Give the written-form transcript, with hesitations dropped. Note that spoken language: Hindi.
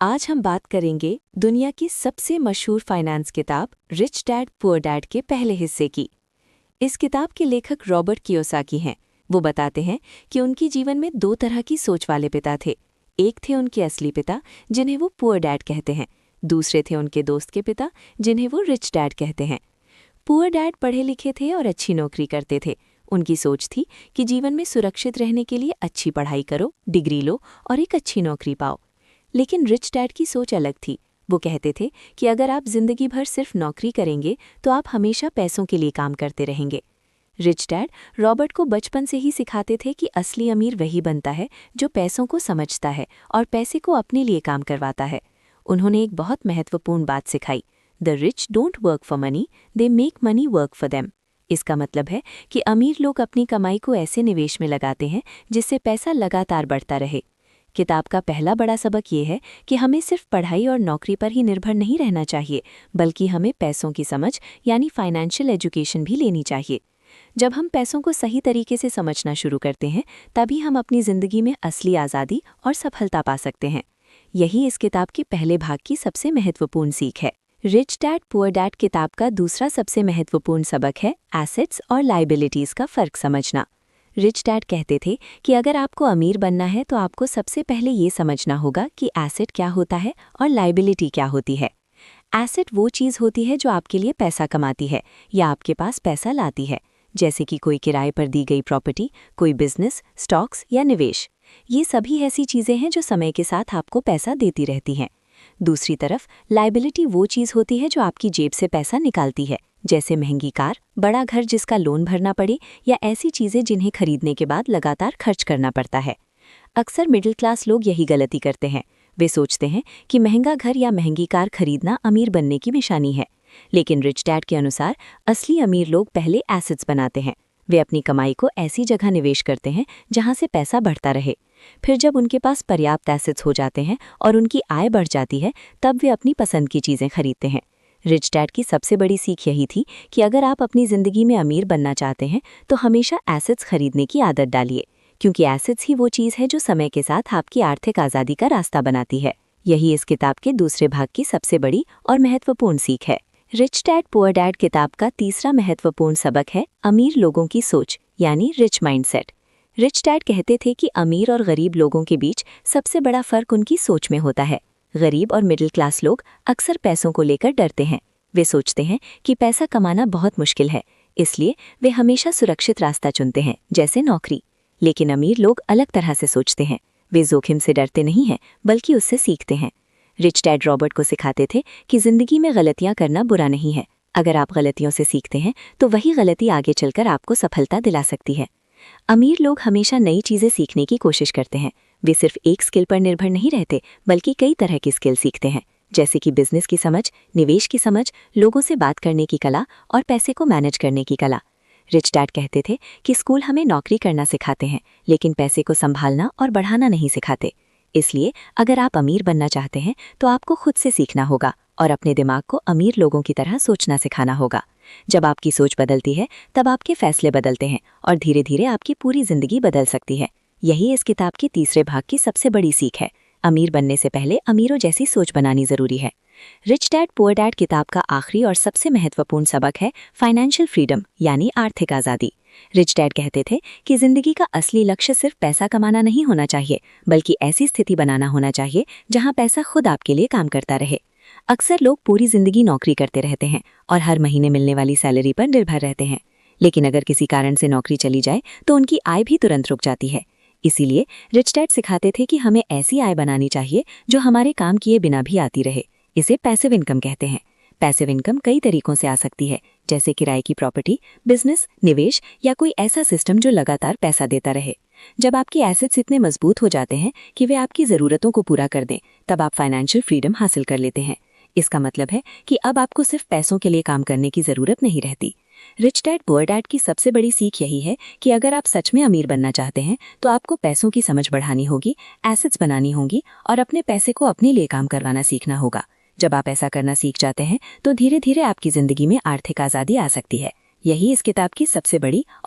आज हम बात करेंगे दुनिया की सबसे मशहूर फाइनेंस किताब रिच डैड पुअर डैड के पहले हिस्से की। इस किताब के लेखक रॉबर्ट कियोसाकी हैं। वो बताते हैं कि उनके जीवन में दो तरह की सोच वाले पिता थे। एक थे उनके असली पिता, जिन्हें वो पुअर डैड कहते हैं। दूसरे थे उनके दोस्त के पिता, जिन्हें वो रिच डैड कहते हैं। पुअर डैड पढ़े लिखे थे और अच्छी नौकरी करते थे। उनकी सोच थी कि जीवन में सुरक्षित रहने के लिए अच्छी पढ़ाई करो, डिग्री लो और एक अच्छी नौकरी पाओ। लेकिन रिच डैड की सोच अलग थी। वो कहते थे कि अगर आप जिंदगी भर सिर्फ नौकरी करेंगे तो आप हमेशा पैसों के लिए काम करते रहेंगे। रिच डैड रॉबर्ट को बचपन से ही सिखाते थे कि असली अमीर वही बनता है जो पैसों को समझता है और पैसे को अपने लिए काम करवाता है। उन्होंने एक बहुत महत्वपूर्ण बात सिखाई, the rich don't work for money, they make money work for them. इसका मतलब है कि अमीर लोग अपनी कमाई को ऐसे निवेश में लगाते हैं जिससे पैसा लगातार बढ़ता रहे। किताब का पहला बड़ा सबक ये है कि हमें सिर्फ पढ़ाई और नौकरी पर ही निर्भर नहीं रहना चाहिए, बल्कि हमें पैसों की समझ यानी फाइनेंशियल एजुकेशन भी लेनी चाहिए। जब हम पैसों को सही तरीके से समझना शुरू करते हैं, तभी हम अपनी ज़िंदगी में असली आज़ादी और सफलता पा सकते हैं। यही इस किताब के पहले भाग की सबसे महत्वपूर्ण सीख है। रिच डैड पुअर डैड किताब का दूसरा सबसे महत्वपूर्ण सबक है एसेट्स और लाइबिलिटीज़ का फ़र्क समझना। रिच डैड कहते थे कि अगर आपको अमीर बनना है तो आपको सबसे पहले ये समझना होगा कि एसेट क्या होता है और लाइबिलिटी क्या होती है। एसेट वो चीज़ होती है जो आपके लिए पैसा कमाती है या आपके पास पैसा लाती है, जैसे कि कोई किराए पर दी गई प्रॉपर्टी, कोई बिजनेस, स्टॉक्स या निवेश। ये सभी ऐसी चीज़ें हैं जो समय के साथ आपको पैसा देती रहती हैं। दूसरी तरफ लाइबिलिटी वो चीज़ होती है जो आपकी जेब से पैसा निकालती है, जैसे महंगी कार, बड़ा घर जिसका लोन भरना पड़े या ऐसी चीज़ें जिन्हें खरीदने के बाद लगातार खर्च करना पड़ता है। अक्सर मिडिल क्लास लोग यही गलती करते हैं। वे सोचते हैं कि महंगा घर या महंगी कार खरीदना अमीर बनने की निशानी है। लेकिन रिच डैड के अनुसार असली अमीर लोग पहले एसेट्स बनाते हैं। वे अपनी कमाई को ऐसी जगह निवेश करते हैं जहां से पैसा बढ़ता रहे। फिर जब उनके पास पर्याप्त एसेट्स हो जाते हैं और उनकी आय बढ़ जाती है, तब वे अपनी पसंद की चीज़ें खरीदते हैं। रिच डैड की सबसे बड़ी सीख यही थी कि अगर आप अपनी ज़िंदगी में अमीर बनना चाहते हैं तो हमेशा एसेट्स खरीदने की आदत डालिए, क्योंकि एसेट्स ही वो चीज़ है जो समय के साथ आपकी आर्थिक आज़ादी का रास्ता बनाती है। यही इस किताब के दूसरे भाग की सबसे बड़ी और महत्वपूर्ण सीख है। रिच डैड पुअर डैड किताब का तीसरा महत्वपूर्ण सबक है अमीर लोगों की सोच यानी रिच माइंडसेट। रिच डैड कहते थे कि अमीर और गरीब लोगों के बीच सबसे बड़ा फर्क उनकी सोच में होता है। गरीब और मिडिल क्लास लोग अक्सर पैसों को लेकर डरते हैं। वे सोचते हैं कि पैसा कमाना बहुत मुश्किल है, इसलिए वे हमेशा सुरक्षित रास्ता चुनते हैं, जैसे नौकरी। लेकिन अमीर लोग अलग तरह से सोचते हैं। वे जोखिम से डरते नहीं हैं, बल्कि उससे सीखते हैं। रिच डैड रॉबर्ट को सिखाते थे कि जिंदगी में गलतियां करना बुरा नहीं है। अगर आप गलतियों से सीखते हैं तो वही गलती आगे चलकर आपको सफलता दिला सकती है। अमीर लोग हमेशा नई चीज़ें सीखने की कोशिश करते हैं। वे सिर्फ एक स्किल पर निर्भर नहीं रहते, बल्कि कई तरह की स्किल सीखते हैं, जैसे कि बिजनेस की समझ, निवेश की समझ, लोगों से बात करने की कला और पैसे को मैनेज करने की कला। रिच डैड कहते थे कि स्कूल हमें नौकरी करना सिखाते हैं, लेकिन पैसे को संभालना और बढ़ाना नहीं सिखाते। इसलिए अगर आप अमीर बनना चाहते हैं तो आपको खुद से सीखना होगा और अपने दिमाग को अमीर लोगों की तरह सोचना सिखाना होगा। जब आपकी सोच बदलती है, तब आपके फैसले बदलते हैं और धीरे धीरे आपकी पूरी जिंदगी बदल सकती है। यही इस किताब के तीसरे भाग की सबसे बड़ी सीख है। अमीर बनने से पहले अमीरों जैसी सोच बनानी जरूरी है। रिच डैड पुअर डैड किताब का आखिरी और सबसे महत्वपूर्ण सबक है फाइनेंशियल फ्रीडम यानी आर्थिक आज़ादी। रिच डैड कहते थे कि जिंदगी का असली लक्ष्य सिर्फ पैसा कमाना नहीं होना चाहिए, बल्कि ऐसी स्थिति बनाना होना चाहिए जहां पैसा खुद आपके लिए काम करता रहे। अक्सर लोग पूरी जिंदगी नौकरी करते रहते हैं और हर महीने मिलने वाली सैलरी पर निर्भर रहते हैं। लेकिन अगर किसी कारण से नौकरी चली जाए तो उनकी आय भी तुरंत रुक जाती है। इसीलिए रिच डैड सिखाते थे कि हमें ऐसी आय बनानी चाहिए जो हमारे काम किए बिना भी आती रहे। इसे पैसिव इनकम कहते हैं। पैसिव इनकम कई तरीकों से आ सकती है, जैसे किराए की प्रॉपर्टी, बिजनेस, निवेश या कोई ऐसा सिस्टम जो लगातार पैसा देता रहे। जब आपके एसेट्स इतने मजबूत हो जाते हैं कि वे आपकी ज़रूरतों को पूरा कर दें, तब आप फाइनेंशियल फ्रीडम हासिल कर लेते हैं। इसका मतलब है कि अब आपको सिर्फ पैसों के लिए काम करने की ज़रूरत नहीं रहती। रिच डैड पुअर डैड की सबसे बड़ी सीख यही है कि अगर आप सच में अमीर बनना चाहते हैं तो आपको पैसों की समझ बढ़ानी होगी, एसेट्स बनानी होंगी और अपने पैसे को अपने लिए काम करवाना सीखना होगा। जब आप ऐसा करना सीख जाते हैं तो धीरे धीरे आपकी जिंदगी में आर्थिक आज़ादी आ सकती है। यही इस किताब की सबसे बड़ी और